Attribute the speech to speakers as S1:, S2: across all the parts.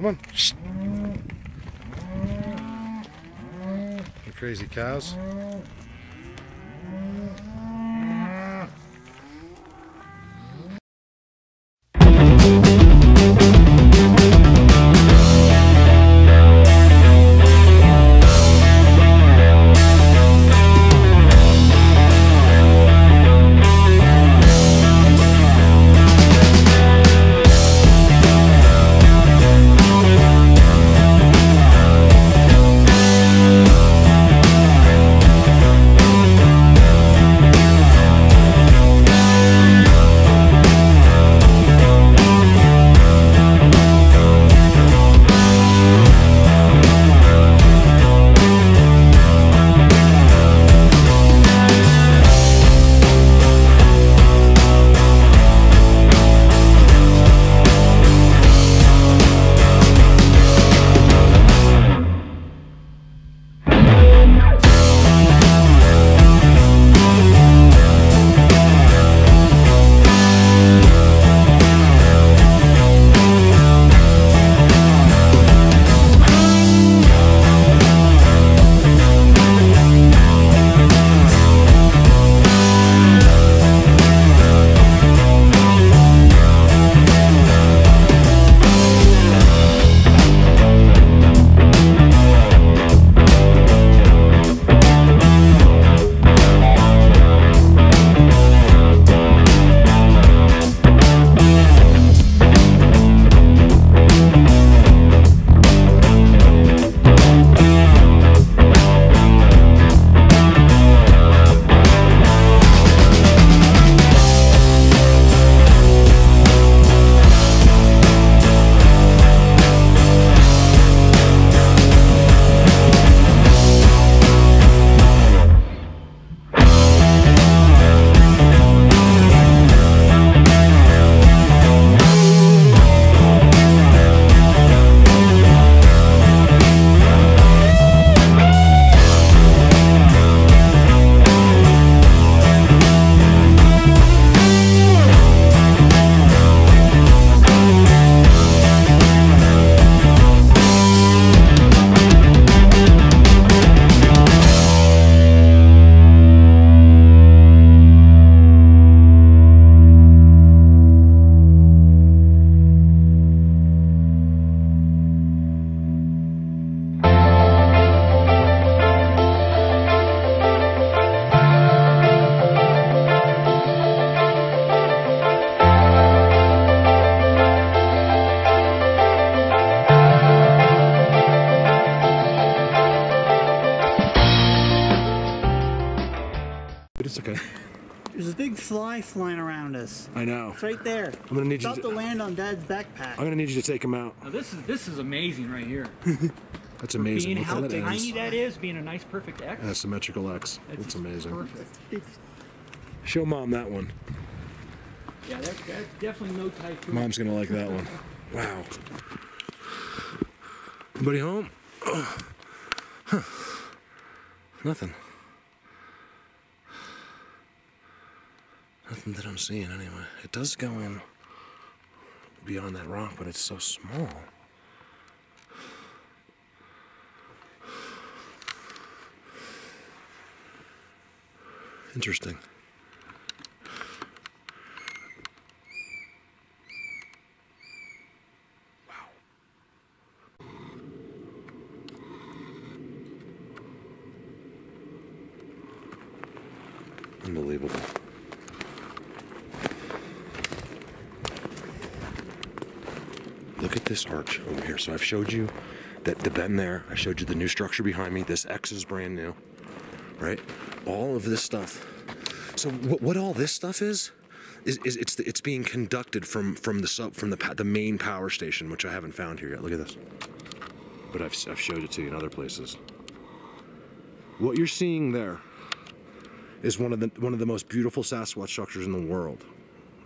S1: Come on. Shh. You crazy cows. But it's okay.
S2: There's a big fly flying around us.
S1: I know.
S2: It's right there.
S1: I'm gonna need
S2: it's
S1: you
S2: about to land on Dad's backpack.
S1: I'm gonna need you to take him out.
S3: Now this is amazing right here.
S1: That's amazing.
S3: Being how
S1: that
S3: tiny that is, being a nice perfect X.
S1: A symmetrical X. That's amazing.
S3: Perfect.
S1: Show Mom that one.
S3: Yeah, that's definitely no typhoon.
S1: Mom's gonna like that one. Wow. Anybody home? Oh. Huh. Nothing. Nothing that I'm seeing anyway. It does go in beyond that rock, but it's so small. Interesting. Wow. Unbelievable. Look at this arch over here. So I've showed you that the bend there. I showed you the new structure behind me. This X is brand new, right? All of this stuff. So what all this stuff is it's being conducted from the main power station, which I haven't found here yet. Look at this. But I've showed it to you in other places. What you're seeing there is one of the most beautiful Sasquatch structures in the world.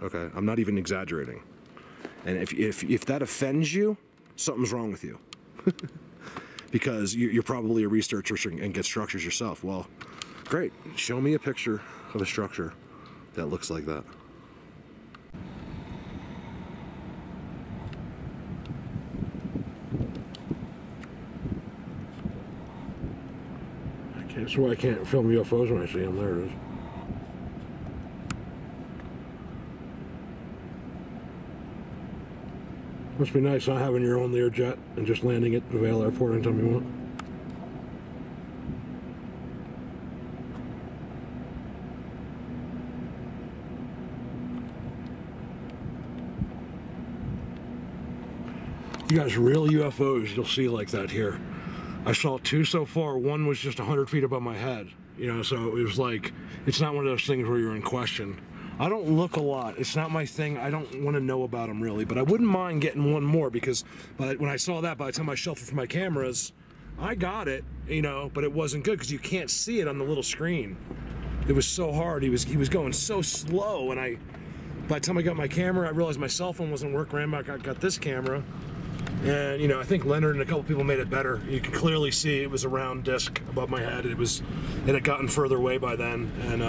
S1: Okay, I'm not even exaggerating. And if that offends you, something's wrong with you. Because you're probably a researcher and get structures yourself. Well, great. Show me a picture of a structure that looks like that.
S4: That's why I can't film UFOs when I see them. There it is. Must be nice not having your own Learjet and just landing at the Vail Airport anytime you want. You guys, real UFOs you'll see like that here. I saw 2 so far. One was just 100 feet above my head. You know, so it was like, it's not one of those things where you're in question. I don't look a lot. It's not my thing. I don't want to know about them really, but I wouldn't mind getting one more because when I saw that, by the time I shelved it for my cameras, I got it, you know, but it wasn't good because you can't see it on the little screen. It was so hard. He was going so slow, and by the time I got my camera, I realized my cell phone wasn't working. Ran back, I got this camera. And, you know, I think Leonard and a couple people made it better. You can clearly see it was a round disc above my head. It had gotten further away by then. And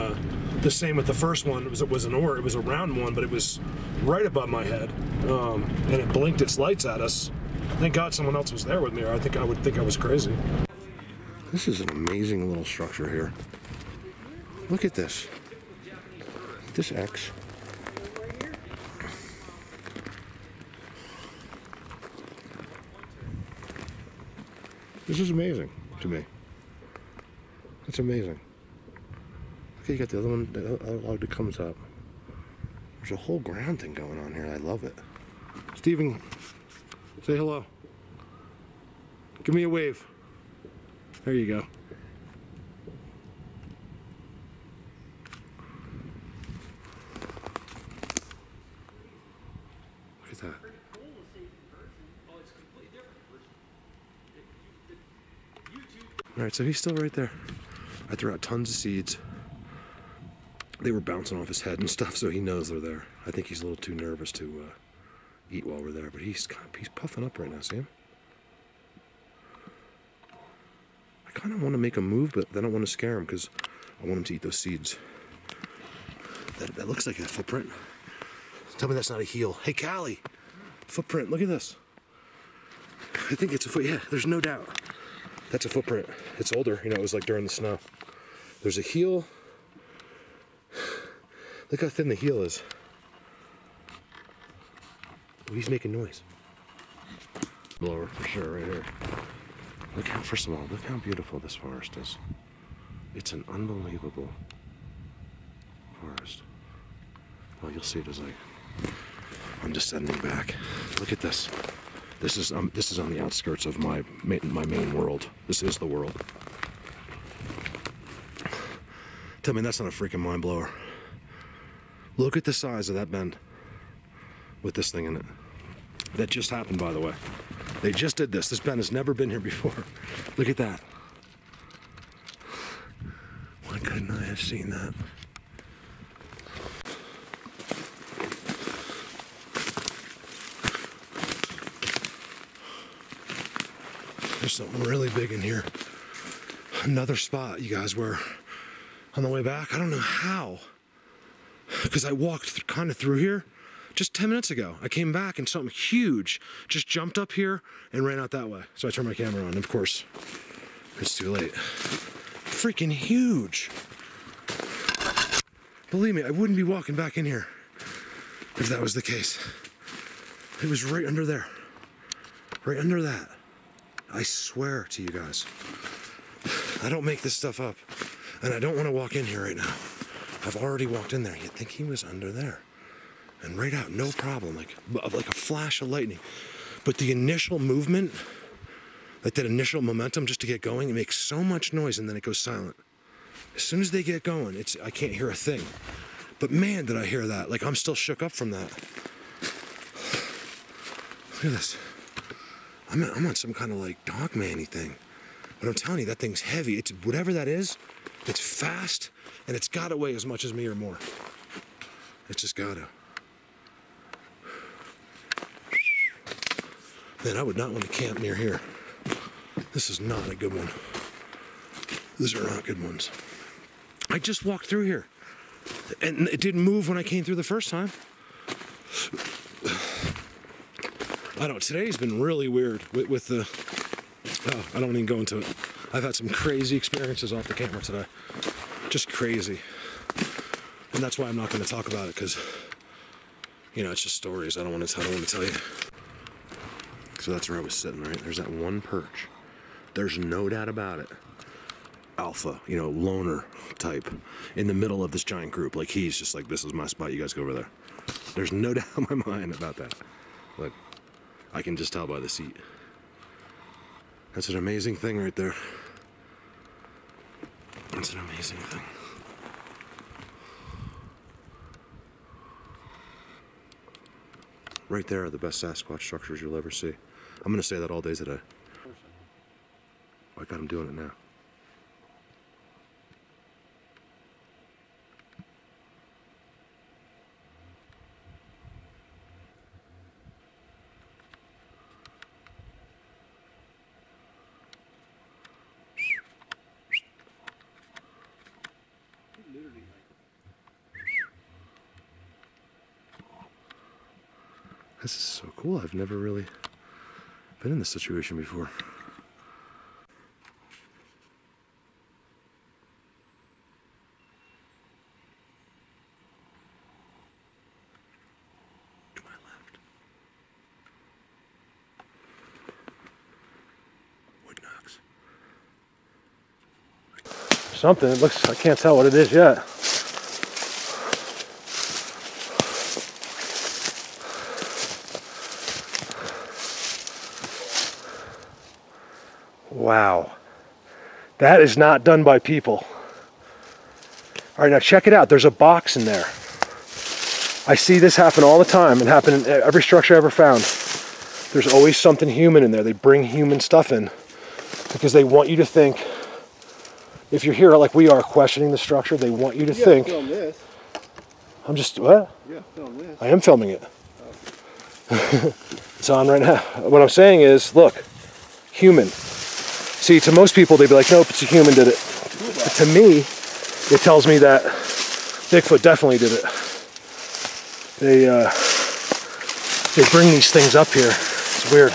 S4: the same with the first one. It was a round one, but it was right above my head. And it blinked its lights at us. Thank God someone else was there with me, or I would think I was crazy.
S1: This is an amazing little structure here. Look at this. This X. This is amazing to me. It's amazing. Okay, you got the other one, the other log that comes up. There's a whole ground thing going on here. I love it. Steven, say hello. Give me a wave. There you go. Look at that. All right, so he's still right there. I threw out tons of seeds. They were bouncing off his head and stuff, so he knows they're there. I think he's a little too nervous to eat while we're there, but he's puffing up right now. See him? I kind of want to make a move, but then I don't want to scare him because I want him to eat those seeds. That looks like a footprint. Tell me that's not a heel. Hey, Callie, footprint. Look at this. I think it's a foot. Yeah, there's no doubt. That's a footprint. It's older. You know, it was like during the snow. There's a heel. Look how thin the heel is. Oh, he's making noise. Blower for sure, right here. Look how, first of all, look how beautiful this forest is. It's an unbelievable forest. Well, you'll see it as I'm descending back. Look at this. This is on the outskirts of my main world. This is the world. Tell me that's not a freaking mind blower. Look at the size of that bend with this thing in it. That just happened, by the way. They just did this. This bend has never been here before. Look at that. Why couldn't I have seen that? There's something really big in here. Another spot, you guys, where on the way back, I don't know how, because I walked kind of through here just 10 minutes ago. I came back and something huge just jumped up here and ran out that way. So I turned my camera on, and of course, it's too late. Freaking huge. Believe me, I wouldn't be walking back in here if that was the case. It was right under there. Right under that. I swear to you guys. I don't make this stuff up. And I don't want to walk in here right now. I've already walked in there. You'd think he was under there. And right out, no problem. Like a flash of lightning. But the initial movement, like that initial momentum just to get going, it makes so much noise and then it goes silent. As soon as they get going, I can't hear a thing. But man, did I hear that. Like, I'm still shook up from that. Look at this. I'm on some kind of like dog man-y thing. But I'm telling you, that thing's heavy. It's whatever that is, it's fast, and it's gotta weigh as much as me or more. It's just gotta. Man, I would not want to camp near here. This is not a good one. These are not good ones. I just walked through here, and it didn't move when I came through the first time. I don't know, today's been really weird with the I don't even go into it. I've had some crazy experiences off the camera today. Just crazy. And that's why I'm not going to talk about it, because, you know, it's just stories. I don't want to tell you. So that's where I was sitting, right? There's that one perch. There's no doubt about it. Alpha, you know, loner type in the middle of this giant group. Like, he's just like, this is my spot. You guys go over there. There's no doubt in my mind about that. Like, I can just tell by the seat. That's an amazing thing right there. That's an amazing thing. Right there are the best Sasquatch structures you'll ever see. I'm gonna say that all day today. I got him doing it now. This is so cool. I've never really been in this situation before. To my left. Wood knocks.
S4: Something. It looks. I can't tell what it is yet. Wow, that is not done by people. All right, now check it out. There's a box in there. I see this happen all the time. It happened in every structure I ever found. There's always something human in there. They bring human stuff in because they want you to think, if you're here like we are questioning the structure, they want you to think.
S5: Film this.
S4: I'm just, what?
S5: Yeah, film this.
S4: I am filming it. It's on right now. What I'm saying is, look, human. See, to most people, they'd be like, nope, it's a human did it. But to me, it tells me that Bigfoot definitely did it. They bring these things up here. It's weird.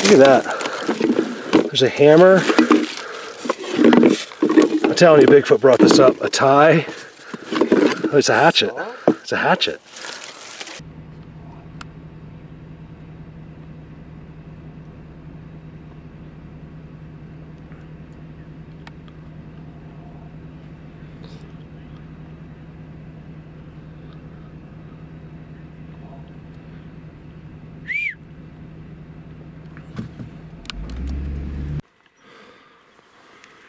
S4: Look at that. There's a hammer. I'm telling you, Bigfoot brought this up. A tie. Oh, it's a hatchet. It's a hatchet.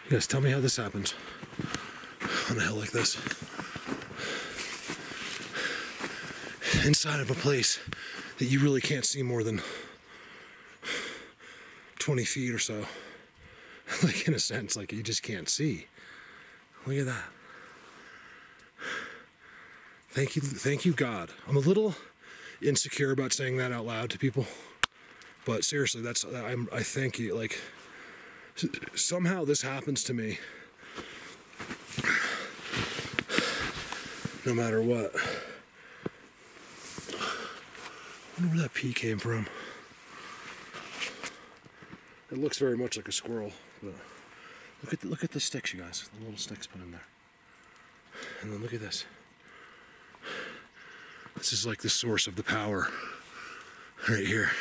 S1: You guys, tell me how this happens on a hill like this. Inside of a place that you really can't see more than 20 feet or so. Like, in a sense, like you just can't see. Look at that. Thank you, God. I'm a little insecure about saying that out loud to people, but seriously, I thank you. Like, somehow this happens to me no matter what. I wonder where that pea came from. It looks very much like a squirrel. But look at the sticks, you guys. The little sticks put in there. And then look at this. This is like the source of the power right here.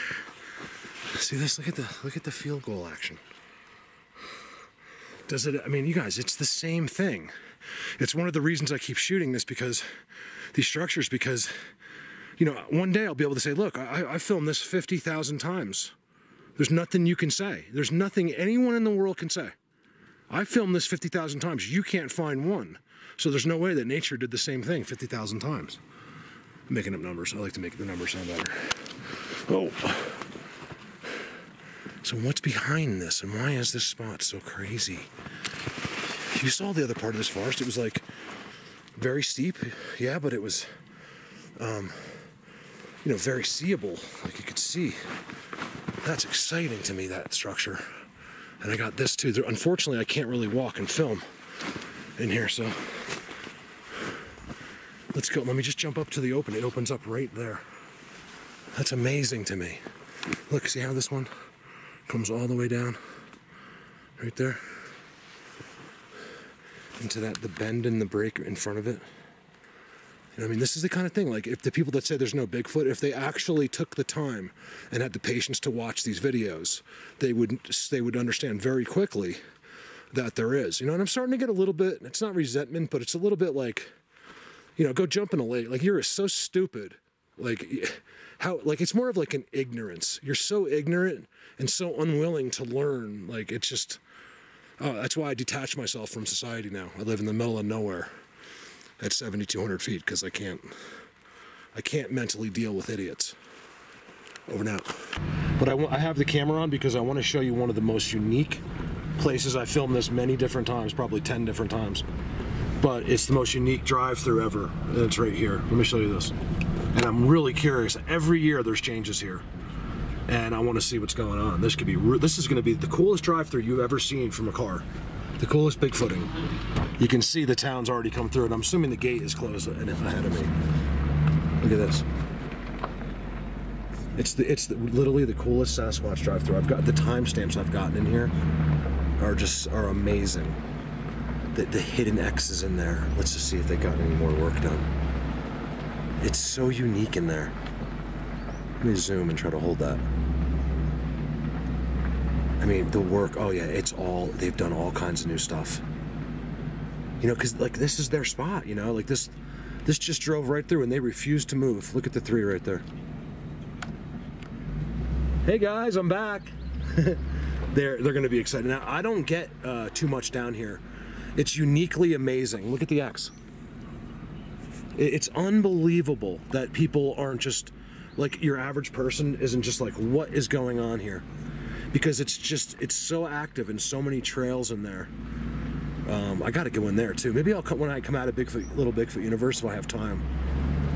S1: See this? Look at the field goal action. Does it? I mean, you guys, it's the same thing. It's one of the reasons I keep shooting this, because these structures, because, you know, one day I'll be able to say, look, I filmed this 50,000 times. There's nothing you can say. There's nothing anyone in the world can say. I filmed this 50,000 times. You can't find one. So there's no way that nature did the same thing 50,000 times. I'm making up numbers. I like to make the numbers sound better. Oh. So what's behind this, and why is this spot so crazy? You saw the other part of this forest. It was like very steep, yeah, but it was, you know, very seeable. Like you could see. That's exciting to me, that structure. And I got this too. Unfortunately, I can't really walk and film in here, so let's go. Let me just jump up to the open. It opens up right there. That's amazing to me. Look, see how this one comes all the way down? Right there? Into the bend in the break in front of it. You know, I mean, this is the kind of thing, like, if the people that say there's no Bigfoot, if they actually took the time and had the patience to watch these videos, they would understand very quickly that there is. You know, and I'm starting to get a little bit, it's not resentment, but it's a little bit like, you know, go jump in a lake. Like, you're so stupid. Like, how, like, it's more of like an ignorance. You're so ignorant and so unwilling to learn. Like, it's just, oh, that's why I detach myself from society now. I live in the middle of nowhere at 7,200 feet because I can't mentally deal with idiots. Over and out. But I have the camera on because I want to show you one of the most unique places. I filmed this many different times, probably 10 different times. But it's the most unique drive-through ever. And it's right here. Let me show you this. And I'm really curious. Every year there's changes here. And I want to see what's going on. This is going to be the coolest drive-through you've ever seen from a car. The coolest Bigfooting. You can see the town's already come through, and I'm assuming the gate is closed ahead of me. Look at this. It's literally the coolest Sasquatch drive-through. I've got the timestamps I've gotten in here are amazing. The hidden X's in there. Let's just see if they got any more work done. It's so unique in there. Let me zoom and try to hold that. I mean, the work, oh yeah, they've done all kinds of new stuff. You know, because, like, this is their spot, you know? Like, this just drove right through and they refused to move. Look at the 3 right there. Hey guys, I'm back. They're going to be excited. Now, I don't get too much down here. It's uniquely amazing. Look at the X. It's unbelievable that people aren't just, like, your average person isn't just like, what is going on here? Because it's so active and so many trails in there. I got to go in there too. Maybe when I come out of Little Bigfoot Universe, if I have time,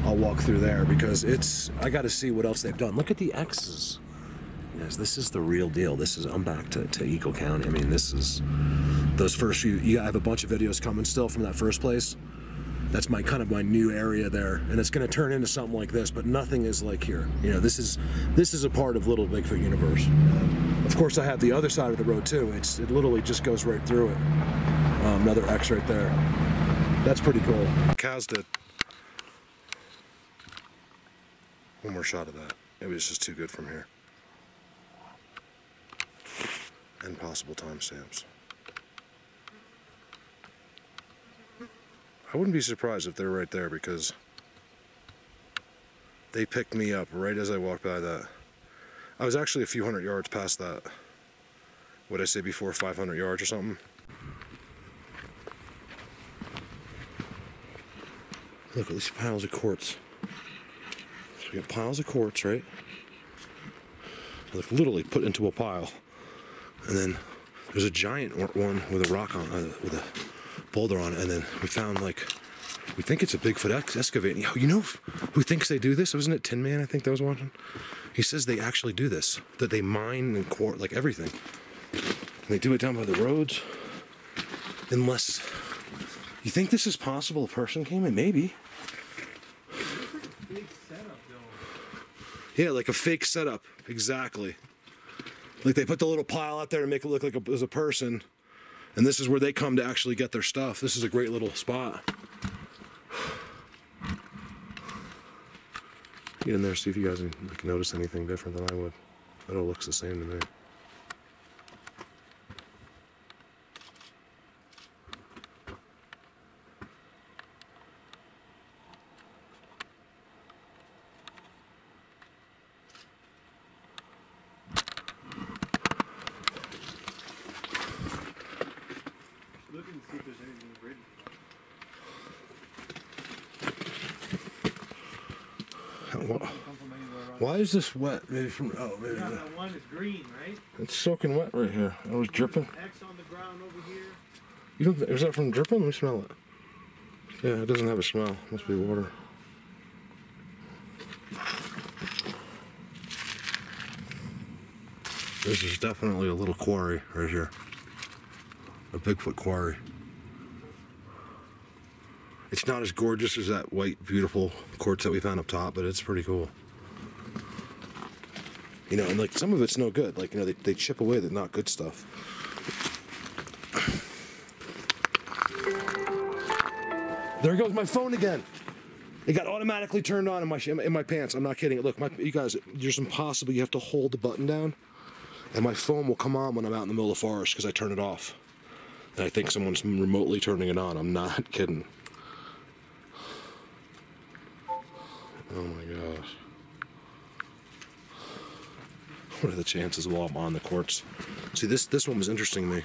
S1: I'll walk through there because I got to see what else they've done. Look at the X's. Yes, this is the real deal. I'm back to Eagle County. I mean, this is those first few. I have a bunch of videos coming still from that first place. That's my new area there, and it's going to turn into something like this. But nothing is like here. You know, this is a part of Little Bigfoot Universe. Of course, I have the other side of the road too. It literally just goes right through it. Another X right there. That's pretty cool. Cows did. One more shot of that. Maybe it's just too good from here. And possible timestamps. I wouldn't be surprised if they're right there because they picked me up right as I walked by that. I was actually a few hundred yards past that. What did I say before, 500 yards or something? Look at these piles of quartz. So we got piles of quartz, right? Like literally put into a pile. And then there's a giant one with a rock on, with a boulder on it. And then we found, like, we think it's a Bigfoot excavating. You know who thinks they do this? Wasn't it Tin Man, I think, that was watching? He says they actually do this. That they mine and quartz, like everything. And they do it down by the roads. Unless, you think this is possible a person came in? Maybe.
S3: Big setup, though.
S1: Yeah, like a fake setup. Exactly. Like they put the little pile out there to make it look like it was a person. And this is where they come to actually get their stuff. This is a great little spot. Get in there, see if you guys can notice anything different than I would. It all looks the same to me.
S3: Looking to see if there's anything written.
S1: Why is this wet? Maybe from, maybe.
S3: Yeah, that one is green, right?
S1: It's soaking wet right here. It was dripping.
S3: X on the ground over here.
S1: You don't, is that from dripping? Let me smell it. Yeah, it doesn't have a smell. Must be water. This is definitely a little quarry right here. A Bigfoot quarry. It's not as gorgeous as that white, beautiful quartz that we found up top, but it's pretty cool. You know, and like some of it's no good. Like, you know, they chip away the not good stuff. There goes my phone again. It got automatically turned on in my pants. I'm not kidding. Look, you guys, there's impossible. You have to hold the button down, and my phone will come on when I'm out in the middle of the forest because I turn it off. And I think someone's remotely turning it on. I'm not kidding. Oh my gosh. What are the chances while I'm on the courts? See, this one was interesting to me.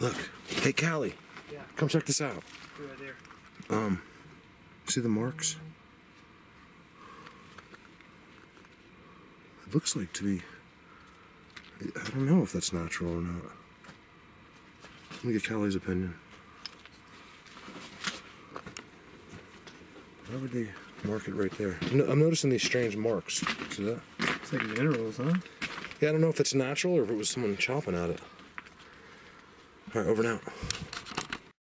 S1: Look. Hey, Callie.
S2: Yeah.
S1: Come check this out.
S2: Right there.
S1: See the marks? It looks like to me. I don't know if that's natural or not. Let me get Callie's opinion. Why would they mark it right there? I'm noticing these strange marks. See that?
S5: It's like minerals, huh?
S1: Yeah, I don't know if it's natural or if it was someone chopping at it. All right, over now.